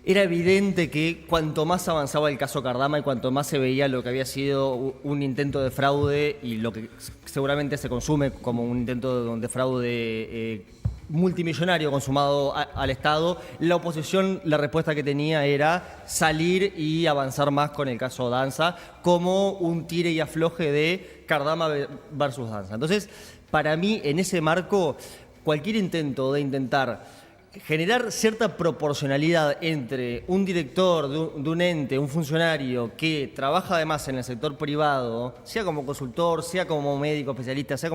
Era evidente que cuanto más avanzaba el caso Cardama y cuanto más se veía lo que había sido un intento de fraude y lo que seguramente se consume como un intento de fraude multimillonario consumado al Estado, la oposición, la respuesta que tenía era salir y avanzar más con el caso Danza como un tire y afloje de Cardama versus Danza. Entonces, para mí, en ese marco, cualquier intento de intentar generar cierta proporcionalidad entre un director de un ente, un funcionario que trabaja además en el sector privado, sea como consultor, sea como médico especialista, sea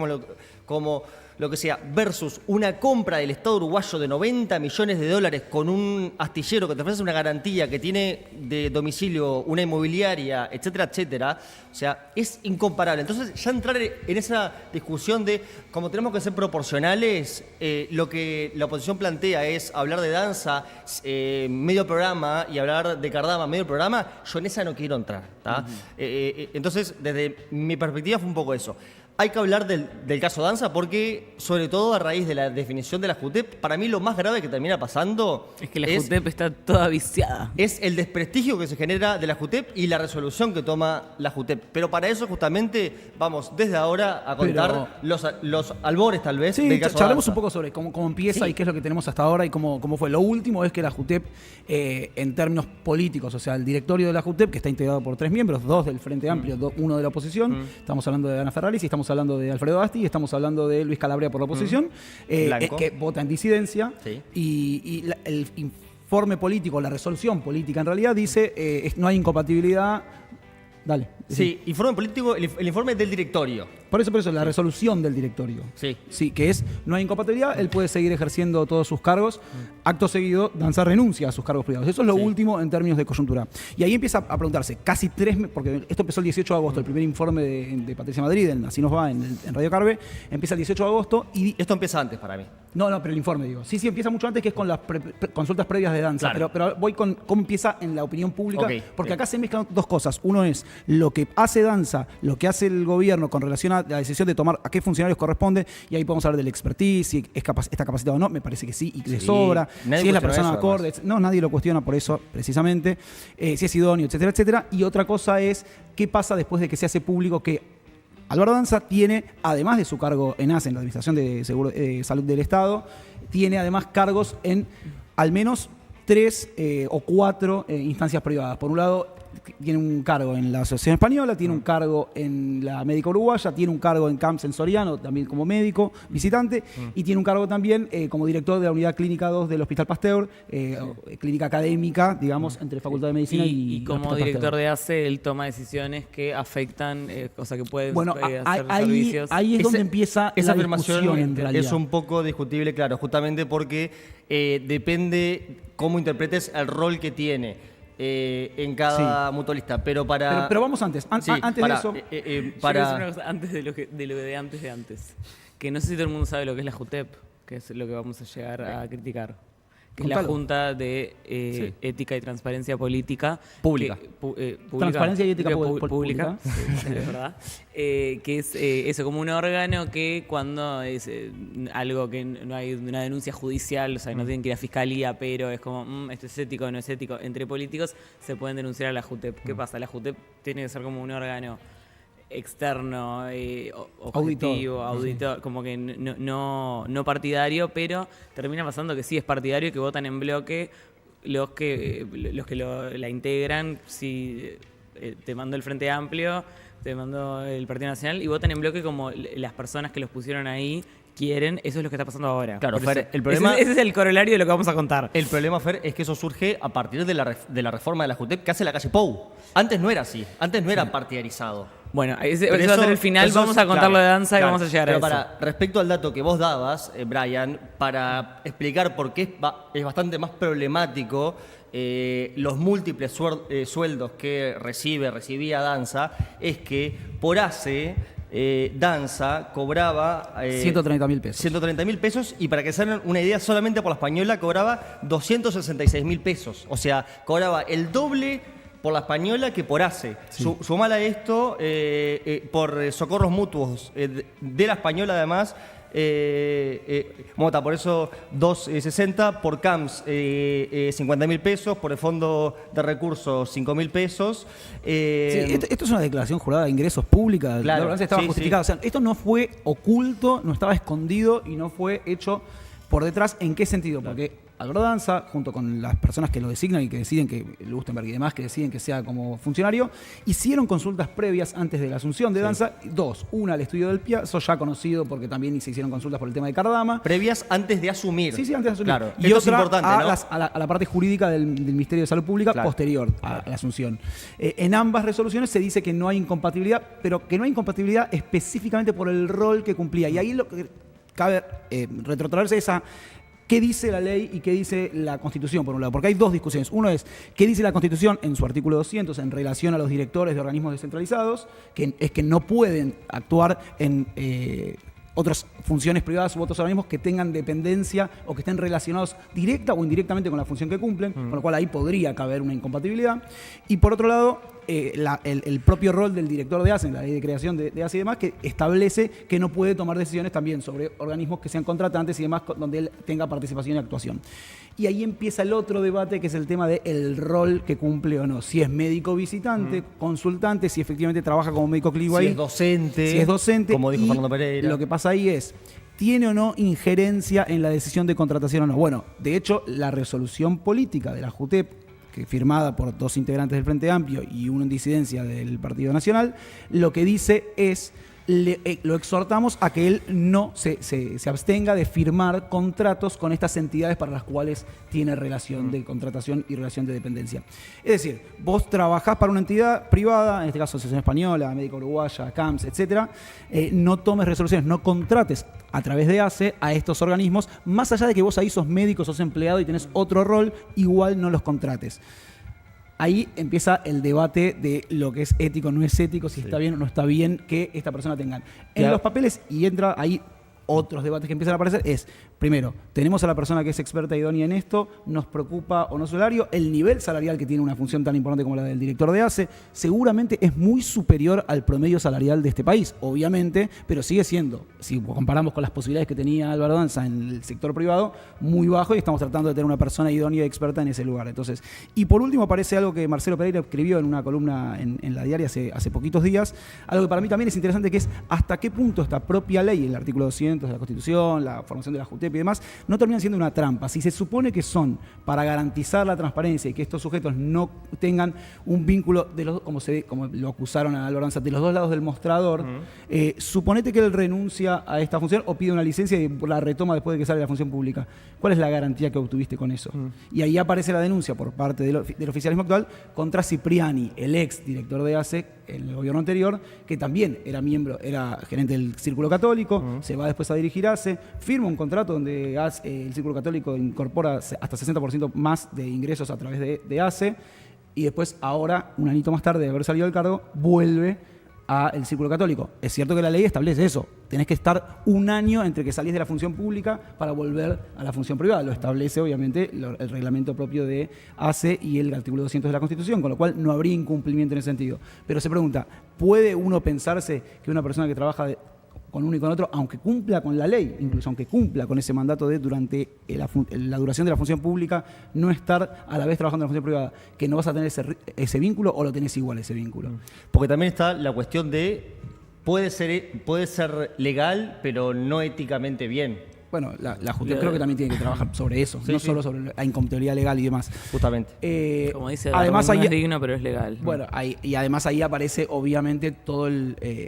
como lo que sea, versus una compra del Estado uruguayo de 90 millones de dólares con un astillero que te ofrece una garantía, que tiene de domicilio una inmobiliaria, etcétera, etcétera. O sea, es incomparable. Entonces, ya entrar en esa discusión de como tenemos que ser proporcionales, lo que la oposición plantea es hablar de Danza medio programa y hablar de Cardama medio programa, yo en esa no quiero entrar. Entonces, desde mi perspectiva fue un poco eso. Hay que hablar del caso Danza porque, sobre todo a raíz de la definición de la JUTEP, para mí lo más grave que termina pasando es que la JUTEP está toda viciada. Es el desprestigio que se genera de la JUTEP y la resolución que toma la JUTEP. Pero para eso justamente vamos desde ahora a contar los albores tal vez del caso charlemos Danza. un poco sobre cómo empieza y qué es lo que tenemos hasta ahora y cómo fue. Lo último es que la JUTEP, en términos políticos, o sea, el directorio de la JUTEP, que está integrado por 3 miembros, 2 del Frente Amplio, 1 de la oposición, estamos hablando de Ana Ferraris y estamos hablando de Alfredo Asti y estamos hablando de Luis Calabria por la oposición, que vota en disidencia, y el informe político, la resolución política en realidad dice no hay incompatibilidad. Dale. Sí, informe político, el informe del directorio. Por eso, la resolución del directorio. Sí, que es, no hay incompatibilidad, él puede seguir ejerciendo todos sus cargos. Acto seguido, Danza renuncia a sus cargos privados. Eso es lo último en términos de coyuntura. Y ahí empieza a preguntarse, casi 3 meses, porque esto empezó el 18 de agosto, el primer informe de Patricia Madrid, Así nos va, en Radio Carve, empieza el 18 de agosto y... Esto empieza antes para mí. No, pero el informe, digo. Sí, empieza mucho antes, que es con las consultas previas de Danza. Claro. Pero voy con cómo empieza en la opinión pública, porque acá se mezclan dos cosas. Uno es lo que hace Danza, lo que hace el gobierno con relación a la decisión de tomar a qué funcionarios corresponde, y ahí podemos hablar del expertise, si está capacitado o no, me parece que sí, y que le sobra, si es la persona acorde, no, nadie lo cuestiona por eso, precisamente, si es idóneo, etcétera, etcétera. Y otra cosa es, ¿qué pasa después de que se hace público que Álvaro Danza tiene, además de su cargo en ASE, en la Administración de Salud del Estado, tiene además cargos en al menos 3 o 4 instancias privadas? Por un lado, tiene un cargo en la Asociación Española, tiene un cargo en la Médica Uruguaya, tiene un cargo en CAMP Sensoriano, también como médico visitante, y tiene un cargo también como director de la Unidad Clínica 2 del Hospital Pasteur, clínica académica, digamos, entre Facultad de Medicina y como Hospital director Pasteur. de ACE, él toma decisiones que afectan, o sea, que pueden hacer ahí, servicios. Ahí es donde empieza esa la afirmación discusión, en realidad. es un poco discutible, claro, justamente porque depende cómo interpretes el rol que tiene en cada mutualista. Pero vamos antes. Antes de eso. Yo quiero decir una cosa antes de lo de antes. Que no sé si todo el mundo sabe lo que es la JUTEP, que es lo que vamos a llegar a criticar. Que es la Junta de Ética y Transparencia Política. Pública. Transparencia y Ética Pública. Es verdad. Que es eso, como un órgano que cuando es algo que no hay una denuncia judicial, o sea, no tienen que ir a fiscalía, pero es como, esto es ético o no es ético, entre políticos se pueden denunciar a la JUTEP. ¿Qué pasa? La JUTEP tiene que ser como un órgano externo, objetivo, auditor, como que no partidario, pero termina pasando que sí es partidario y que votan en bloque los que la integran. Si te mandó el Frente Amplio, te mandó el Partido Nacional, y votan en bloque como las personas que los pusieron ahí quieren. Eso es lo que está pasando ahora. Claro, Fer, el problema... Ese es el corolario de lo que vamos a contar. El problema, Fer, es que eso surge a partir de la reforma de la JUTEP que hace la calle Pou. Antes no era así, antes no era partidarizado. Bueno, ese va a ser el final, vamos a contar lo de Danza y vamos a llegar a eso. Respecto al dato que vos dabas, Brian, para explicar por qué es bastante más problemático los múltiples sueldos que recibía Danza, es que por ACE Danza cobraba 130.000 pesos. 130.000 pesos, y para que se hagan una idea, solamente por la Española cobraba 266.000 pesos. O sea, cobraba el doble por la Española que por ACE. Sumala esto por socorros mutuos de la Española, además, Mota, por eso 2.60, por CAMS 50.000 pesos, por el Fondo de Recursos 5.000 pesos. Esto es una declaración jurada de ingresos pública, Claro, la verdad estaba sí, justificada. sí. O sea, esto no fue oculto, no estaba escondido y no fue hecho por detrás. ¿En qué sentido? Porque Álvaro Danza, junto con las personas que lo designan y que deciden, que Lustenberg y demás, que deciden que sea como funcionario, hicieron consultas previas antes de la asunción de Danza. Dos, una al estudio del Piazzo, ya conocido porque también se hicieron consultas por el tema de Cardama. Previas antes de asumir. Sí, antes de asumir. Claro. Y Esto otra es importante, ¿no? a la parte jurídica del Ministerio de Salud Pública, Claro. posterior a la asunción. En ambas resoluciones se dice que no hay incompatibilidad, pero que no hay incompatibilidad específicamente por el rol que cumplía. Y ahí lo que cabe retrotraerse es a qué dice la ley y qué dice la Constitución, por un lado. Porque hay dos discusiones. Uno es qué dice la Constitución en su artículo 200 en relación a los directores de organismos descentralizados, que es que no pueden actuar en otras funciones privadas u otros organismos que tengan dependencia o que estén relacionados directa o indirectamente con la función que cumplen, con lo cual ahí podría caber una incompatibilidad. Y por otro lado, el propio rol del director de ACE, en la ley de creación de ACE y demás, que establece que no puede tomar decisiones también sobre organismos que sean contratantes y demás, donde él tenga participación y actuación. Y ahí empieza el otro debate, que es el tema del rol que cumple o no. Si es médico visitante, consultante, si efectivamente trabaja como médico clínico ahí. Si es docente, como dijo Fernando Pereira. Lo que pasa ahí es, ¿tiene o no injerencia en la decisión de contratación o no? Bueno, de hecho, la resolución política de la JUTEP, que firmada por dos integrantes del Frente Amplio y uno en disidencia del Partido Nacional, lo que dice es, lo exhortamos a que él no se abstenga de firmar contratos con estas entidades para las cuales tiene relación de contratación y relación de dependencia. Es decir, vos trabajás para una entidad privada, en este caso Asociación Española, Médica Uruguaya, CAMS, etcétera, no tomes resoluciones, no contrates a través de ACE a estos organismos, más allá de que vos ahí sos médico, sos empleado y tenés otro rol, igual no los contrates. Ahí empieza el debate de lo que es ético, no es ético, si está bien o no está bien que esta persona tenga. En los papeles, y entra ahí otros debates que empiezan a aparecer, es, primero, tenemos a la persona que es experta idónea en esto, nos preocupa o no su salario, el nivel salarial que tiene una función tan importante como la del director de ACE, seguramente es muy superior al promedio salarial de este país, obviamente, pero sigue siendo, si comparamos con las posibilidades que tenía Álvaro Danza en el sector privado, muy bajo, y estamos tratando de tener una persona idónea y experta en ese lugar. Entonces, y por último aparece algo que Marcelo Pereira escribió en una columna en La Diaria hace poquitos días, algo que para mí también es interesante, que es hasta qué punto esta propia ley, el artículo 200 de la Constitución, la formación de la JUTEP y demás, no terminan siendo una trampa. Si se supone que son para garantizar la transparencia y que estos sujetos no tengan un vínculo, como lo acusaron a Álvaro Danza, de los dos lados del mostrador, suponete que él renuncia a esta función o pide una licencia y la retoma después de que sale de la función pública. ¿Cuál es la garantía que obtuviste con eso? Y ahí aparece la denuncia por parte del oficialismo actual contra Cipriani, el ex director de ACE en el gobierno anterior, que también era gerente del Círculo Católico, se va después a dirigir ACE, firma un contrato donde el Círculo Católico incorpora hasta 60% más de ingresos a través de ACE, y después, ahora, un añito más tarde de haber salido del cargo, vuelve al Círculo Católico. Es cierto que la ley establece eso. Tenés que estar un año entre que salís de la función pública para volver a la función privada. Lo establece, obviamente, el reglamento propio de ACE y el artículo 200 de la Constitución, con lo cual no habría incumplimiento en ese sentido. Pero se pregunta, ¿puede uno pensarse que una persona que trabaja con uno y con otro, aunque cumpla con la ley, incluso aunque cumpla con ese mandato de durante la duración de la función pública, no estar a la vez trabajando en la función privada, que no vas a tener ese vínculo o lo tenés igual ese vínculo? Porque también está la cuestión de, puede ser legal, pero no éticamente bien. Bueno, la JUTEP creo que también tiene que trabajar sobre eso, no solo sobre la incompatibilidad legal y demás. Justamente. Como dice, además no ahí, es digno, pero es legal. Bueno, y además ahí aparece obviamente todo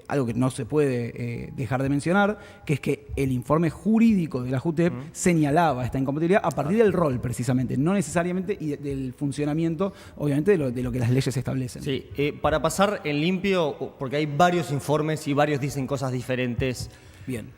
algo que no se puede dejar de mencionar, que es que el informe jurídico de la JUTEP señalaba esta incompatibilidad a partir del rol, precisamente, no necesariamente y del funcionamiento, obviamente, de lo que las leyes establecen. Sí, para pasar en limpio, porque hay varios informes y varios dicen cosas diferentes. Bien.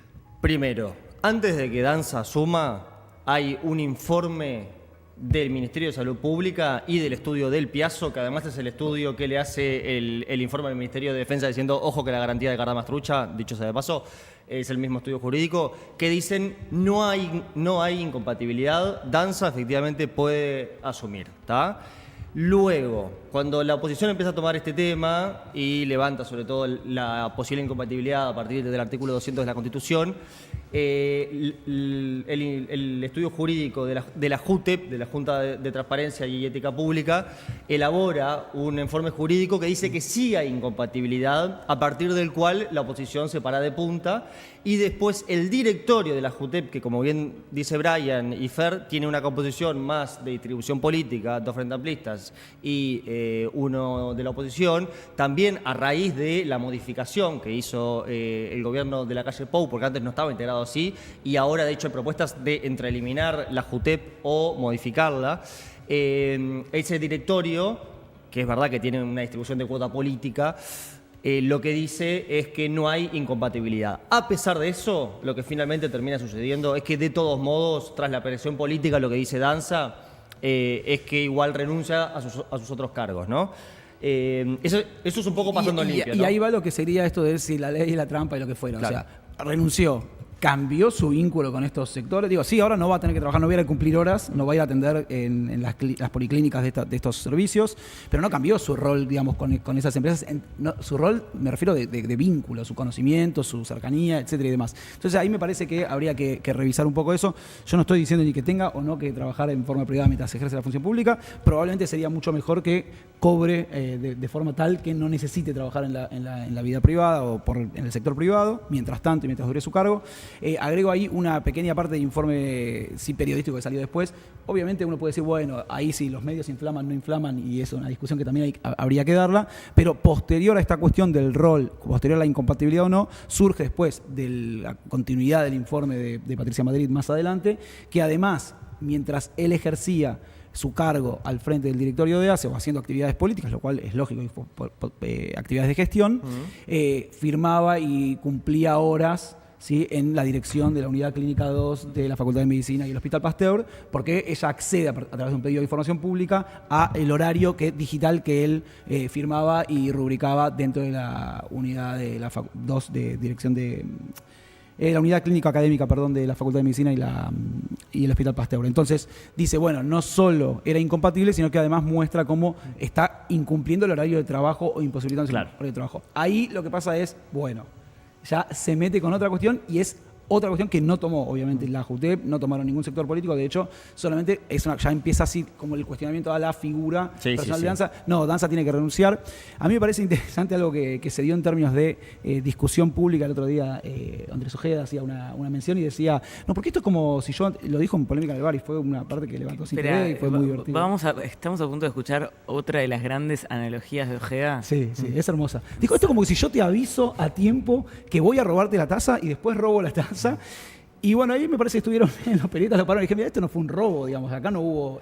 Primero, antes de que Danza asuma, hay un informe del Ministerio de Salud Pública y del estudio del Piazzo, que además es el estudio que le hace el informe del Ministerio de Defensa diciendo, ojo que la garantía de Cardama es trucha, dicho sea de paso, es el mismo estudio jurídico, que dicen no hay incompatibilidad, Danza efectivamente puede asumir, ¿está? Luego, cuando la oposición empieza a tomar este tema y levanta sobre todo la posible incompatibilidad a partir del artículo 200 de la Constitución, el estudio jurídico de la JUTEP, de la Junta de Transparencia y Ética Pública, elabora un informe jurídico que dice que sí hay incompatibilidad, a partir del cual la oposición se para de punta, y después el directorio de la JUTEP, que como bien dice Brian y Fer, tiene una composición más de distribución política, 2 frente amplistas y uno de la oposición, también a raíz de la modificación que hizo el gobierno de la calle Pou, porque antes no estaba integrado así, y ahora de hecho hay propuestas de entre eliminar la JUTEP o modificarla. Ese directorio, que es verdad que tiene una distribución de cuota política, lo que dice es que no hay incompatibilidad. A pesar de eso, lo que finalmente termina sucediendo es que de todos modos, tras la presión política, lo que dice Danza es que igual renuncia a sus otros cargos, ¿no? Eso es un poco pasando limpio, ¿no? Y ahí va lo que sería esto de si la ley y la trampa y lo que fuera. Claro. O sea, renunció. ¿Cambió su vínculo con estos sectores? Digo, sí, ahora no va a tener que trabajar, no va a ir a cumplir horas, no va a ir a atender en las policlínicas de estos servicios, pero no cambió su rol, digamos, con esas empresas. Su rol, me refiero de vínculo, su conocimiento, su cercanía, etcétera y demás. Entonces ahí me parece que habría que revisar un poco eso. Yo no estoy diciendo ni que tenga o no que trabajar en forma privada mientras ejerce la función pública. Probablemente sería mucho mejor que cobre de forma tal que no necesite trabajar en la vida privada o en el sector privado, mientras tanto y mientras dure su cargo. Agrego ahí una pequeña parte de informe periodístico que salió después. Obviamente uno puede decir, bueno, ahí sí, los medios inflaman, no inflaman, y es una discusión que también habría que darla, pero posterior a esta cuestión del rol, posterior a la incompatibilidad o no, surge después de la continuidad del informe de Patricia Madrid más adelante, que además, mientras él ejercía su cargo al frente del directorio de ACE o haciendo actividades políticas, lo cual es lógico, actividades de gestión, firmaba y cumplía horas, ¿sí?, en la dirección de la Unidad Clínica 2 de la Facultad de Medicina y el Hospital Pasteur, porque ella accede a través de un pedido de información pública a el horario digital que él firmaba y rubricaba dentro de la Unidad de la 2 de dirección de la Unidad Clínica Académica, perdón, de la Facultad de Medicina y el Hospital Pasteur. Entonces dice, bueno, no solo era incompatible, sino que además muestra cómo está incumpliendo el horario de trabajo o imposibilitando el horario de trabajo. Ahí lo que pasa es, bueno, ya se mete con otra cuestión, y es otra cuestión que no tomó, obviamente, la JUTEP, no tomaron ningún sector político, de hecho, solamente ya empieza así como el cuestionamiento a la figura personal de Danza. No, Danza tiene que renunciar. A mí me parece interesante algo que se dio en términos de discusión pública el otro día. Andrés Ojeda hacía una mención y decía, no, porque esto es como si yo, lo dijo en Polémica del Bar, y fue una parte que levantó sin TV y fue muy divertido. Estamos a punto de escuchar otra de las grandes analogías de Ojeda. Sí, es hermosa. Dijo, esto es como si yo te aviso a tiempo que voy a robarte la taza y después robo la taza. Y bueno, ahí me parece que estuvieron en los periodistas, lo pararon y dijeron, mira, esto no fue un robo, digamos, acá no hubo,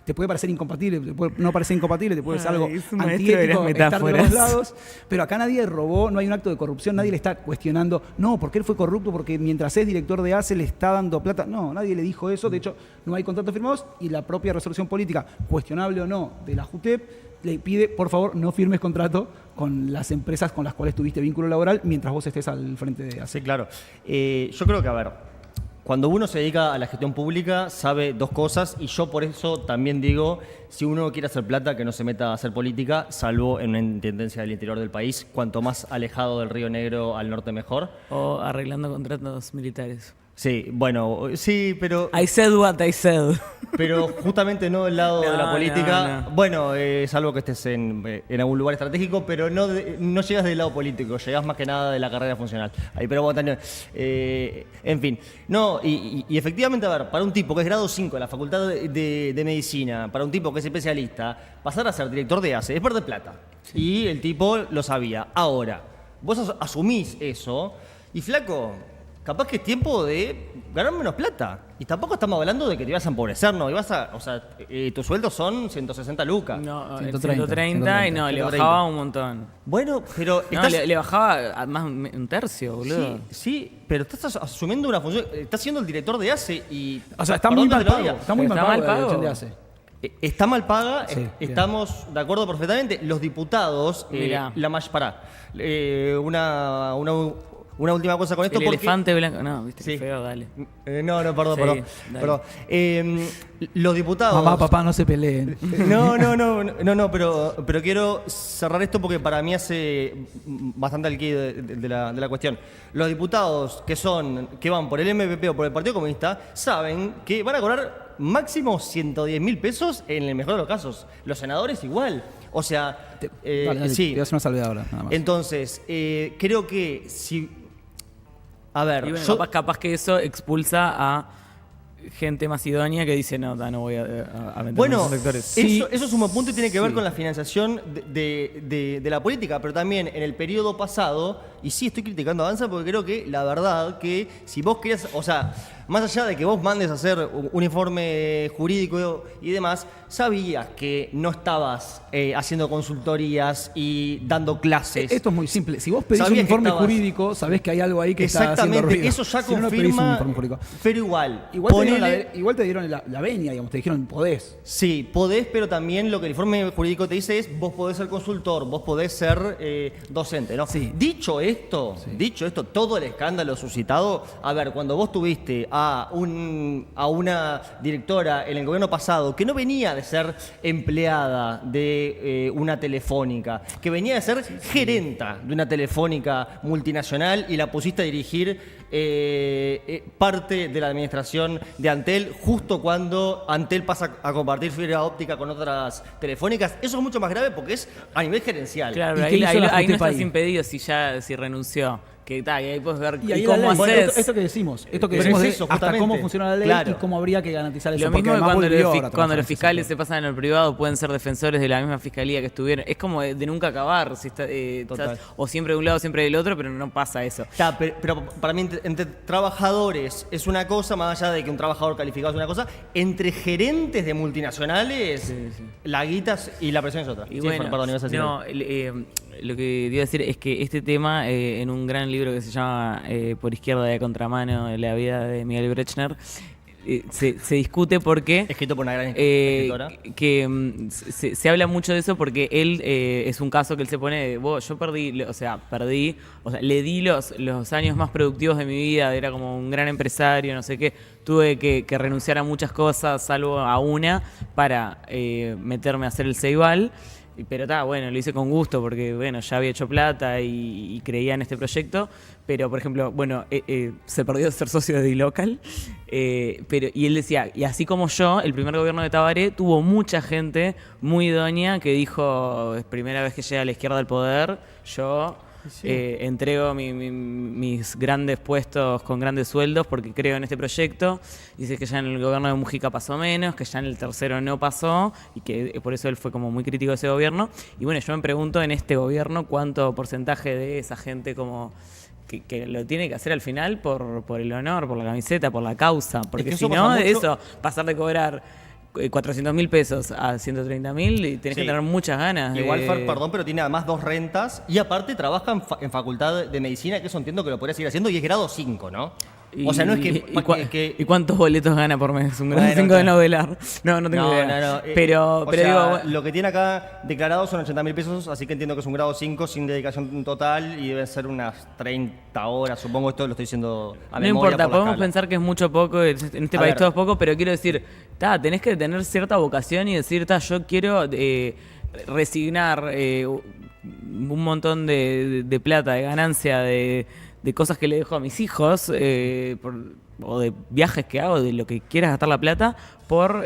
te puede parecer incompatible, te puede no parecer incompatible, te puede ser algo antiético estar de los lados, pero acá nadie robó, no hay un acto de corrupción, nadie le está cuestionando, no, porque él fue corrupto, porque mientras es director de ACE le está dando plata. No, nadie le dijo eso, de hecho no hay contratos firmados, y la propia resolución política, cuestionable o no, de la JUTEP, le pide, por favor, no firmes contrato con las empresas con las cuales tuviste vínculo laboral mientras vos estés al frente de ACE. Sí, claro. Yo creo que, a ver, cuando uno se dedica a la gestión pública sabe dos cosas, y yo por eso también digo, si uno quiere hacer plata, que no se meta a hacer política, salvo en una intendencia del interior del país. Cuanto más alejado del Río Negro al norte, mejor. O arreglando contratos militares. Sí, bueno, sí, pero... I said what I said. Pero justamente no del lado de la política. No. Bueno, salvo que estés en algún lugar estratégico, pero no llegas del lado político, llegas más que nada de la carrera funcional. Ahí, pero bueno, en fin. No, y efectivamente, a ver, para un tipo que es grado 5 de la Facultad de Medicina, para un tipo que es especialista, pasar a ser director de ACE es perder plata. Sí. Y el tipo lo sabía. Ahora, vos asumís eso y, flaco, capaz que es tiempo de ganar menos plata. Y tampoco estamos hablando de que te ibas a empobrecer, ¿no? Tus sueldos son 160 lucas. No, 130 y no, le bajaba un montón. Bueno, pero... No, le bajaba a más un tercio, boludo. Sí, pero estás asumiendo una función... Estás siendo el director de ACE y... O sea, está muy mal pago. Está muy mal pago la dirección de ACE. Está mal paga, sí, estamos de acuerdo perfectamente. Los diputados, una última cosa con esto. El elefante blanco. No, viste, Sí. qué feo, dale. Perdón. Sí, Perdón. Los diputados. Mamá, papá, no se peleen. No, pero quiero cerrar esto porque para mí hace bastante al quid de la cuestión. Los diputados que van por el MPP o por el Partido Comunista saben que van a cobrar máximo 110.000 pesos en el mejor de los casos. Los senadores igual. O sea, Dale, sí. te voy a hacer una salvedad ahora, nada más. Entonces, creo que si... A ver, Y bueno, capaz que eso expulsa a gente más idónea que dice, no voy a vender bueno, los sectores. eso es un buen punto y tiene que ver con la financiación de la política, pero también en el periodo pasado, y sí estoy criticando a Avanza porque creo que la verdad que si vos querías, o sea, más allá de que vos mandes a hacer un informe jurídico y demás, sabías que no estabas haciendo consultorías y dando clases. Esto es muy simple. Si vos pedís un Sabías que informe estabas- jurídico, sabés que hay algo ahí que está haciendo Exactamente, ruido. eso ya Si no, no pedís un confirma, informe jurídico. pero igual, Igual te dieron la venia, digamos, te dijeron podés. Sí, podés, pero también lo que el informe jurídico te dice es vos podés ser consultor, vos podés ser docente, ¿no? Sí. Dicho esto, todo el escándalo suscitado, a ver, cuando vos tuviste a una directora en el gobierno pasado que no venía de ser empleada de una telefónica, que venía de ser gerenta de una telefónica multinacional y la pusiste a dirigir parte de la administración de Antel justo cuando Antel pasa a compartir fibra óptica con otras telefónicas. Eso es mucho más grave porque es a nivel gerencial. Claro, ¿Y ahí, qué hizo ahí la no estás Justicia? impedido si renunció. Que y ahí puedes ver Y ahí cómo la ley. Bueno, haces. esto que decimos, Pero de es eso, hasta justamente. cómo funciona la ley Claro. y cómo habría que garantizar eso. Lo porque mismo que además cuando, volvió ahora a cuando trabajar los en ese fiscales se sector. pasan en el privado pueden ser defensores de la misma fiscalía que estuvieron. Es como de nunca acabar. Si Total. o siempre de un lado, siempre del otro, pero no pasa eso. Pero para mí entre trabajadores es una cosa, más allá de que un trabajador calificado es una cosa, entre gerentes de multinacionales, la guita y la presión es otra. Y Sí, bueno, perdón, ibas a decir algo. lo que iba a decir es que este tema, en un gran libro que se llama Por izquierda de contramano, la vida de Miguel Brechner, se discute porque... Escrito por una gran escritora. que se habla mucho de eso porque él es un caso que él se pone, yo perdí, le di los años más productivos de mi vida, era como un gran empresario, no sé qué, tuve que renunciar a muchas cosas, salvo a una, para meterme a hacer el Ceibal. Pero bueno, lo hice con gusto porque bueno, ya había hecho plata y creía en este proyecto. Pero, por ejemplo, se perdió de ser socio de D-Local. Y él decía, y así como yo, el primer gobierno de Tabaré tuvo mucha gente muy idónea que dijo, es primera vez que llega a la izquierda al poder, yo... entrego mis grandes puestos con grandes sueldos porque creo en este proyecto. Dice que ya en el gobierno de Mujica pasó menos, que ya en el tercero no pasó y que por eso él fue como muy crítico de ese gobierno. Y bueno, yo me pregunto en este gobierno cuánto porcentaje de esa gente como que lo tiene que hacer al final por el honor, por la camiseta, por la causa. Porque que si eso no, pasa de mucho. eso, pasar de cobrar 400.000 pesos a 130.000 y tenés que tener muchas ganas. Igual, Fer, perdón, pero tiene además 2 rentas y aparte trabaja en facultad de medicina, que eso entiendo que lo podría seguir haciendo, y es grado 5, ¿no? O sea, no es ¿Y cuántos boletos gana por mes? Un grado Bueno, 5 de claro. novelar. No tengo idea. No. Pero o sea, digo, lo que tiene acá declarado son 80.000 pesos, así que entiendo que es un grado 5 sin dedicación total y deben ser unas 30 horas, supongo. Esto lo estoy diciendo a no memoria. importa, por la podemos escala. pensar que es mucho poco, en este A país ver. todo es poco, pero quiero decir, tenés que tener cierta vocación y decir, yo quiero resignar un montón de plata, de ganancia, de cosas que le dejo a mis hijos, o de viajes que hago, de lo que quieras gastar la plata, por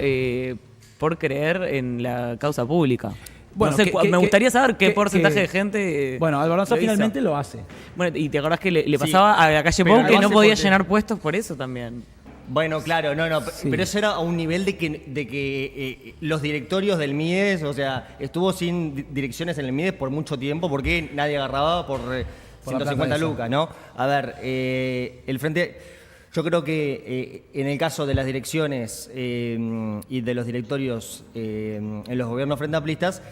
creer en la causa pública. Bueno, no sé, me gustaría saber qué porcentaje que- de gente. Bueno, Albaranza lo hizo. finalmente lo hace. Bueno, y te acordás que le pasaba a la calle pero Pou lo que no hace podía porque- llenar puestos por eso también. Bueno, claro, no, Sí. pero eso era a un nivel de que los directorios del MIDES, o sea, estuvo sin direcciones en el MIDES por mucho tiempo porque nadie agarraba por Por la 150 plata esa. lucas, ¿no? A ver, el Frente, yo creo que en el caso de las direcciones y de los directorios en los gobiernos frente amplistas,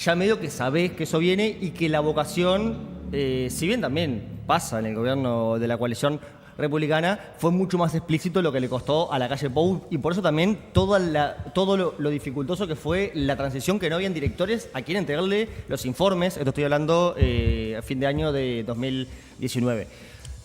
ya medio que sabés que eso viene y que la vocación, si bien también pasa en el gobierno de la coalición republicana, fue mucho más explícito lo que le costó a la calle Pou y por eso también todo lo dificultoso que fue la transición, que no habían directores a quien entregarle los informes. Esto estoy hablando a fin de año de 2019.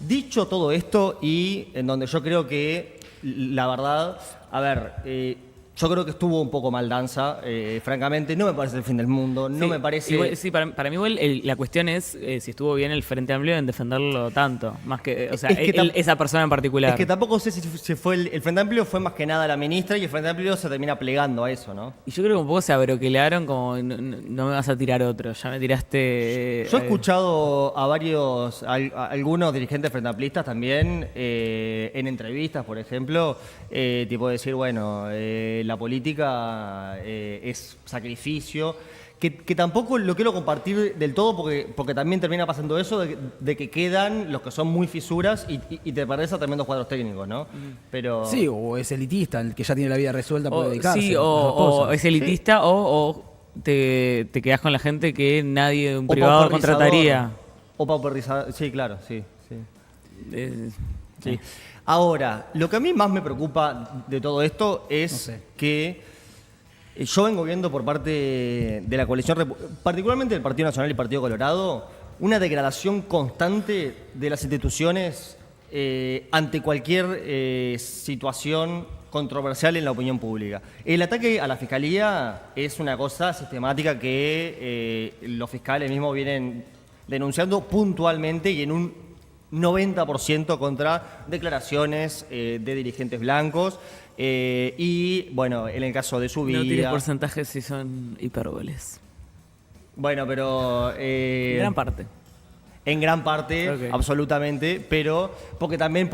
Dicho todo esto y en donde yo creo que, la verdad, a ver, yo creo que estuvo un poco mal Danza, francamente, no me parece el fin del mundo, no me parece... Igual, sí, para mí igual la cuestión es si estuvo bien el Frente Amplio en defenderlo tanto, más que, o sea, esa persona en particular. Es que tampoco sé si fue el Frente Amplio, fue más que nada la ministra y el Frente Amplio se termina plegando a eso, ¿no? Y yo creo que un poco se abroquelearon como, no me vas a tirar otro, ya me tiraste... Yo he escuchado a algunos dirigentes frente amplistas también, en entrevistas, por ejemplo, tipo decir, bueno, la política es sacrificio, que tampoco lo quiero compartir del todo porque también termina pasando eso de que quedan los que son muy fisuras y te perdés a tremendos cuadros técnicos, ¿no? Pero... Sí, o es elitista, el que ya tiene la vida resuelta puede dedicarse. Sí, o es elitista, sí. o te quedás con la gente que nadie de un privado contrataría. O pauperizador, sí, claro, sí. Sí. Ahora, lo que a mí más me preocupa de todo esto es que yo vengo viendo por parte de la coalición, particularmente del Partido Nacional y Partido Colorado, una degradación constante de las instituciones ante cualquier situación controversial en la opinión pública. El ataque a la Fiscalía es una cosa sistemática que los fiscales mismos vienen denunciando puntualmente y en un 90% contra declaraciones de dirigentes blancos y, bueno, en el caso de Subida... No tires porcentajes si son hipérboles. Bueno, pero... en gran parte. En gran parte, okay. Absolutamente, pero porque también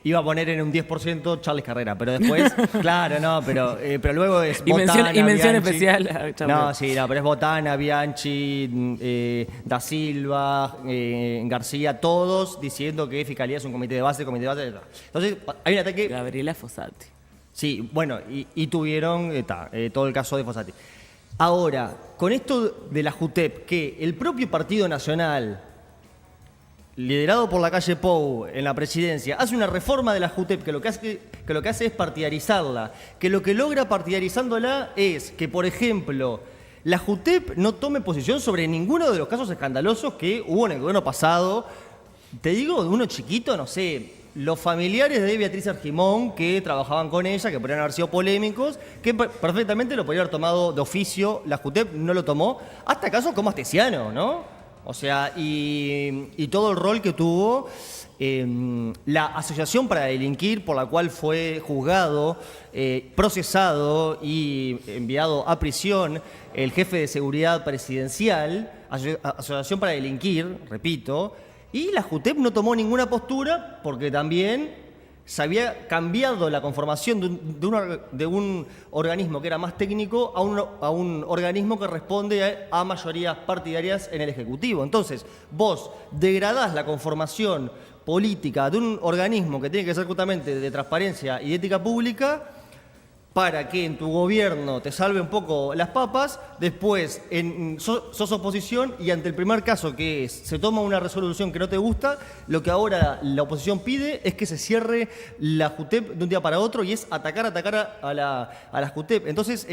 iba a poner en un 10% Charles Carrera, pero después, claro, no, pero luego es Botana, y mención especial a Charles. No, sí, no, pero es Botana, Bianchi, Da Silva, García, todos diciendo que Fiscalía es un comité de base. Entonces, hay un ataque... Gabriela Fossati. Sí, bueno, y tuvieron todo el caso de Fossati. Ahora, con esto de la JUTEP, que el propio Partido Nacional, liderado por la calle Pou en la presidencia, hace una reforma de la JUTEP que lo que hace es partidarizarla, que lo que logra partidarizándola es que, por ejemplo, la JUTEP no tome posición sobre ninguno de los casos escandalosos que hubo en el gobierno pasado. Te digo, de uno chiquito, no sé... Los familiares de Beatriz Argimón, que trabajaban con ella, que podrían haber sido polémicos, que perfectamente lo podría haber tomado de oficio, la JUTEP no lo tomó, hasta casos como Astesiano, ¿no? O sea, y todo el rol que tuvo la Asociación para Delinquir, por la cual fue juzgado, procesado y enviado a prisión el jefe de seguridad presidencial, Asociación para Delinquir, repito. Y la JUTEP no tomó ninguna postura porque también se había cambiado la conformación de un organismo que era más técnico a un organismo que responde a mayorías partidarias en el Ejecutivo. Entonces, vos degradás la conformación política de un organismo que tiene que ser justamente de transparencia y de ética pública para que en tu gobierno te salve un poco las papas, después sos oposición y ante el primer caso que se toma una resolución que no te gusta, lo que ahora la oposición pide es que se cierre la JUTEP de un día para otro y es atacar a la JUTEP. Entonces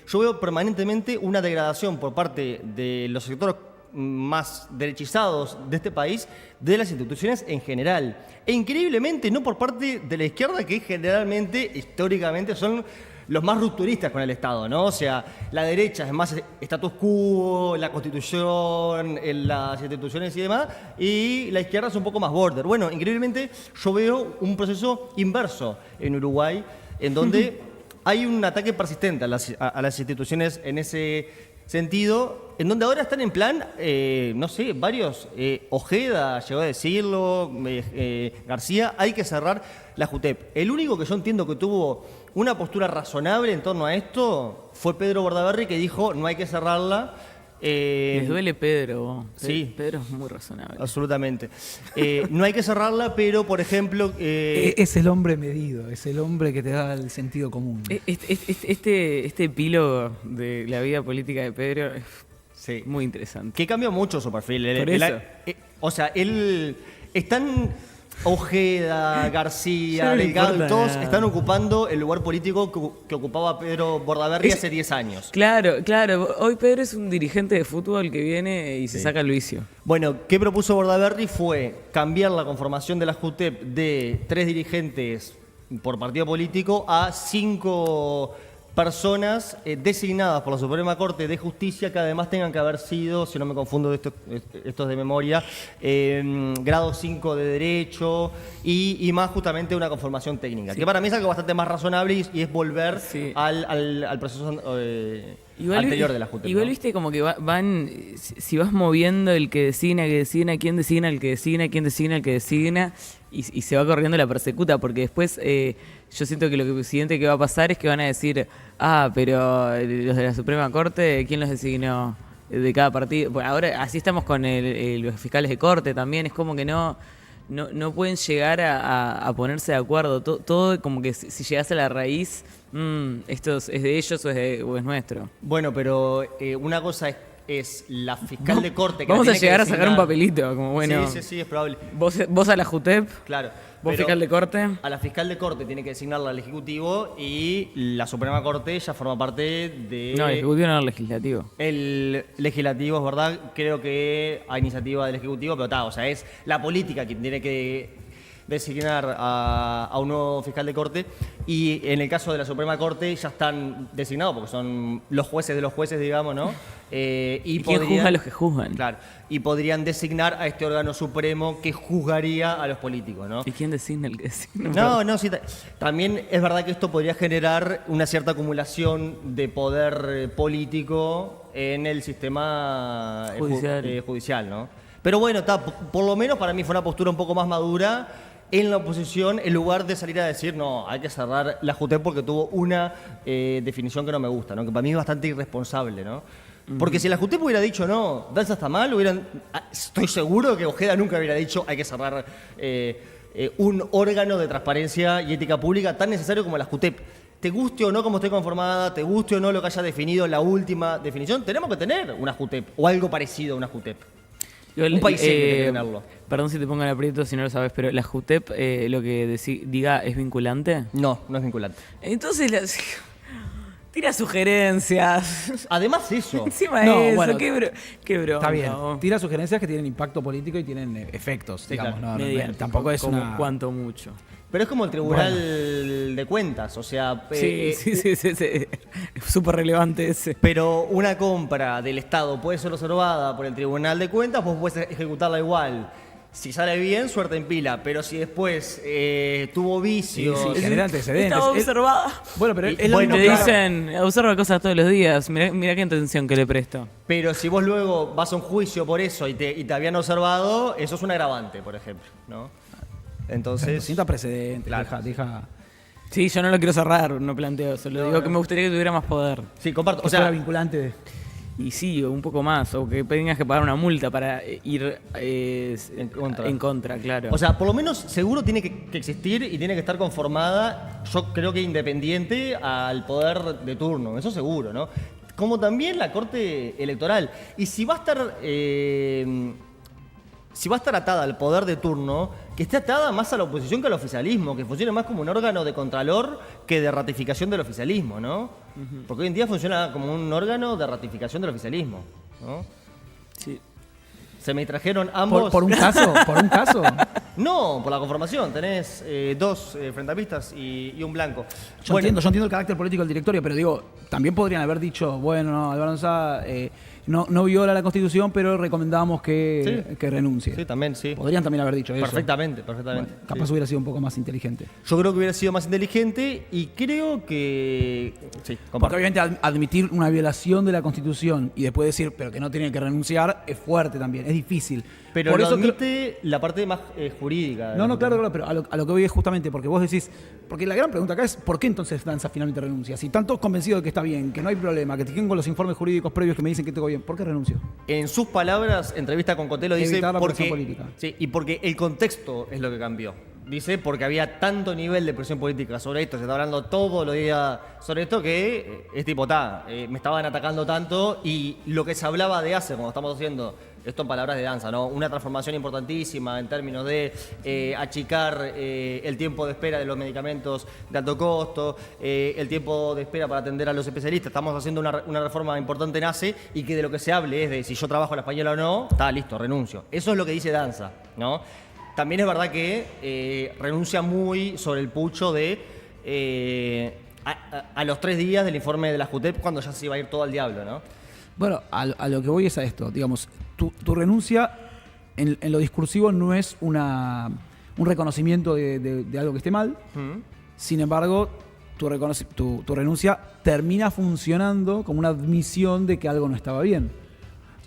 yo veo permanentemente una degradación por parte de los sectores más derechizados de este país, de las instituciones en general. E increíblemente no por parte de la izquierda, que generalmente, históricamente, son los más rupturistas con el Estado, ¿no? O sea, la derecha es más status quo, la Constitución, las instituciones y demás, y la izquierda es un poco más border. Bueno, increíblemente yo veo un proceso inverso en Uruguay, en donde hay un ataque persistente a las instituciones en ese sentido, en donde ahora están en plan, no sé, varios, Ojeda llegó a decirlo, García, hay que cerrar la JUTEP. El único que yo entiendo que tuvo una postura razonable en torno a esto fue Pedro Bordaberry, que dijo no hay que cerrarla. Les duele Pedro. Sí. Pedro es muy razonable. Absolutamente. No hay que cerrarla, pero, por ejemplo... Es el hombre medido, es el hombre que te da el sentido común. Este epílogo de la vida política de Pedro es muy interesante. Que cambió mucho su perfil. Por eso. O sea, él es tan Ojeda, Ya García, no le Delgado, importa todos nada. están ocupando el lugar político que ocupaba Pedro Bordaberry hace 10 años. Claro, claro. Hoy Pedro es un dirigente de fútbol que viene y se saca el vicio. Bueno, ¿qué propuso Bordaberry? Fue cambiar la conformación de la JUTEP de 3 dirigentes por partido político a 5 personas designadas por la Suprema Corte de Justicia, que además tengan que haber sido, si no me confundo de estos de memoria, grado 5 de Derecho y más justamente una conformación técnica, que para mí es algo bastante más razonable y es volver al proceso anterior de la JUTEP. Igual ¿no? viste como que van, si vas moviendo el que designa, quién designa, el que designa, quién designa, el que designa, y se va corriendo la persecuta, porque después yo siento que lo siguiente que va a pasar es que van a decir, pero los de la Suprema Corte, ¿quién los designó de cada partido? Bueno, ahora así estamos con los fiscales de corte también, es como que no pueden llegar a ponerse de acuerdo. Todo como que si llegas a la raíz, esto es de ellos o es nuestro. Bueno, pero una cosa es la fiscal de corte que Vamos la a tiene que llegar a sacar un designar. papelito, como bueno. Sí, es probable. Vos a la JUTEP, Claro. vos pero fiscal de corte. A la fiscal de corte tiene que designarla al Ejecutivo y la Suprema Corte ya forma parte de... No, el Ejecutivo no, el Legislativo. El Legislativo, es verdad, creo que a iniciativa del Ejecutivo, pero o sea, es la política quien tiene que designar a un nuevo fiscal de corte y en el caso de la Suprema Corte ya están designados porque son los jueces de los jueces, digamos, ¿no? ¿Y quién juzga a los que juzgan? Claro, y podrían designar a este órgano supremo que juzgaría a los políticos, ¿no? ¿Y quién designa el que designa? No, sí. También es verdad que esto podría generar una cierta acumulación de poder político en el sistema judicial, ¿no? Pero bueno, por lo menos para mí fue una postura un poco más madura en la oposición, en lugar de salir a decir, no, hay que cerrar la JUTEP porque tuvo una definición que no me gusta, ¿no? Que para mí es bastante irresponsable, ¿no? Porque si la JUTEP hubiera dicho, no, Danza está mal, estoy seguro que Ojeda nunca hubiera dicho, hay que cerrar un órgano de transparencia y ética pública tan necesario como la JUTEP. Te guste o no cómo esté conformada, te guste o no lo que haya definido la última definición, tenemos que tener una JUTEP o algo parecido a una JUTEP. Un país tiene que tenerlo. Perdón si te pongo en aprieto si no lo sabes, pero la JUTEP lo que diga es vinculante. No es vinculante. Entonces tira sugerencias. Además eso. Encima No, de eso, bueno, qué broma. Está bien. Tira sugerencias que tienen impacto político y tienen efectos, digamos. claro. Tampoco es como una... cuanto mucho. Pero es como el Tribunal de Cuentas, o sea... Sí. Es súper relevante ese. Pero una compra del Estado puede ser observada por el Tribunal de Cuentas, vos podés ejecutarla igual. Si sale bien, suerte en pila, pero si después tuvo vicios... Sí, genera antecedentes. Estaba observada. Bueno, pero es bueno, Te claro. dicen, observa cosas todos los días. Mirá qué atención que le presto. Pero si vos luego vas a un juicio por eso y te habían observado, eso es un agravante, por ejemplo, ¿no? Entonces... Sienta precedentes, Claro. deja Sí, yo no lo quiero cerrar, no planteo eso. Lo digo que me gustaría que tuviera más poder. Sí, comparto. que O sea, fuera vinculante. Y sí, o un poco más, o que tengas que pagar una multa para ir en contra, claro. O sea, por lo menos seguro tiene que existir y tiene que estar conformada, yo creo que independiente al poder de turno, eso seguro, ¿no? Como también la Corte Electoral. Y si va a estar atada al poder de turno, que esté atada más a la oposición que al oficialismo, que funcione más como un órgano de contralor que de ratificación del oficialismo, ¿no? Porque hoy en día funciona como un órgano de ratificación del oficialismo, ¿no? Sí. Se me trajeron ambos... ¿Por un caso? ¿Por un caso? No, por la conformación. Tenés 2 frentapistas y un blanco. Yo entiendo el carácter político del directorio, pero digo, también podrían haber dicho, bueno, no, Álvaro Danza no viola la Constitución, pero recomendamos que renuncie. Sí, también, sí. Podrían también haber dicho eso. Perfectamente. Bueno, capaz Sí. hubiera sido un poco más inteligente. Yo creo que hubiera sido más inteligente y creo que... Sí, Porque comparto. obviamente admitir una violación de la Constitución y después decir, pero que no tiene que renunciar, es fuerte también, es difícil. Pero Por lo eso admite la parte más jurídica. No, claro, pero a lo que voy es justamente porque vos decís, porque la gran pregunta acá es, ¿por qué entonces Danza finalmente renuncia? Si están todos convencidos de que está bien, que no hay problema, que tengo los informes jurídicos previos que me dicen que tengo bien, ¿por qué renunció? En sus palabras, entrevista con Cotelo, dice Evitar la porque... presión política. Sí, y porque el contexto es lo que cambió. Dice porque había tanto nivel de presión política sobre esto, se está hablando todos los días sobre esto, que es tipo, me estaban atacando tanto, y lo que se hablaba de hace, como estamos haciendo esto en palabras de danza, ¿no? Una transformación importantísima en términos de achicar el tiempo de espera de los medicamentos de alto costo, el tiempo de espera para atender a los especialistas. Estamos haciendo una reforma importante en ACE, y que de lo que se hable es de si yo trabajo a la española o no, está listo, renuncio. Eso es lo que dice danza, ¿no? También es verdad que renuncia muy sobre el pucho de a los 3 días del informe de la JUTEP, cuando ya se iba a ir todo al diablo, ¿no? Bueno, a lo que voy es a esto. Digamos, tu renuncia en lo discursivo no es un reconocimiento de algo que esté mal. Sin embargo, tu renuncia termina funcionando como una admisión de que algo no estaba bien.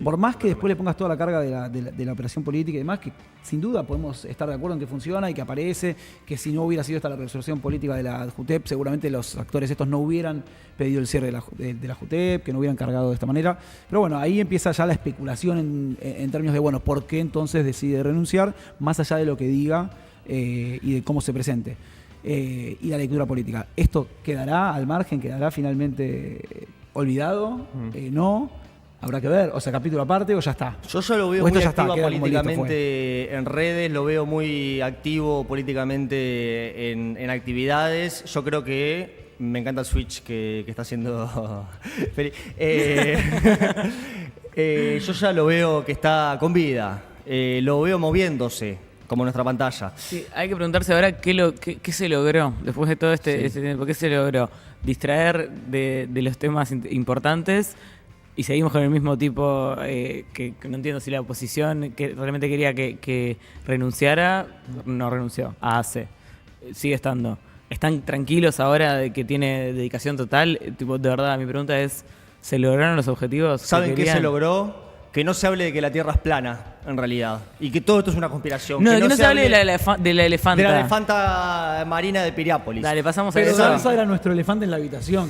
Por más que después le pongas toda la carga de la operación política y demás, que sin duda podemos estar de acuerdo en que funciona y que aparece, que si no hubiera sido esta la resolución política de la JUTEP, seguramente los actores estos no hubieran pedido el cierre de la JUTEP, que no hubieran cargado de esta manera. Pero bueno, ahí empieza ya la especulación en términos de, bueno, ¿por qué entonces decide renunciar? Más allá de lo que diga y de cómo se presente. Y la lectura política. ¿Esto quedará al margen? ¿Quedará finalmente olvidado? ¿No? Habrá que ver, o sea, capítulo aparte o ya está. Yo ya lo veo muy activo políticamente en redes, lo veo muy activo políticamente en actividades. Yo creo que me encanta el switch que está haciendo Feli. Yo ya lo veo que está con vida, lo veo moviéndose, como nuestra pantalla. Sí, hay que preguntarse ahora qué se logró después de todo este tiempo. ¿Qué se logró? Distraer de los temas importantes. Y seguimos con el mismo tipo, que no entiendo si la oposición que realmente quería que renunciara, no renunció a ACE. Sigue estando. ¿Están tranquilos ahora de que tiene dedicación total? Tipo, de verdad, mi pregunta es, ¿se lograron los objetivos? ¿Saben qué se logró? Que no se hable de que la Tierra es plana, en realidad. Y que todo esto es una conspiración. No, que no se hable de la elefanta. De la elefanta marina de Piriápolis. Dale, pasamos a Pero eso. esa era nuestro elefante en la habitación.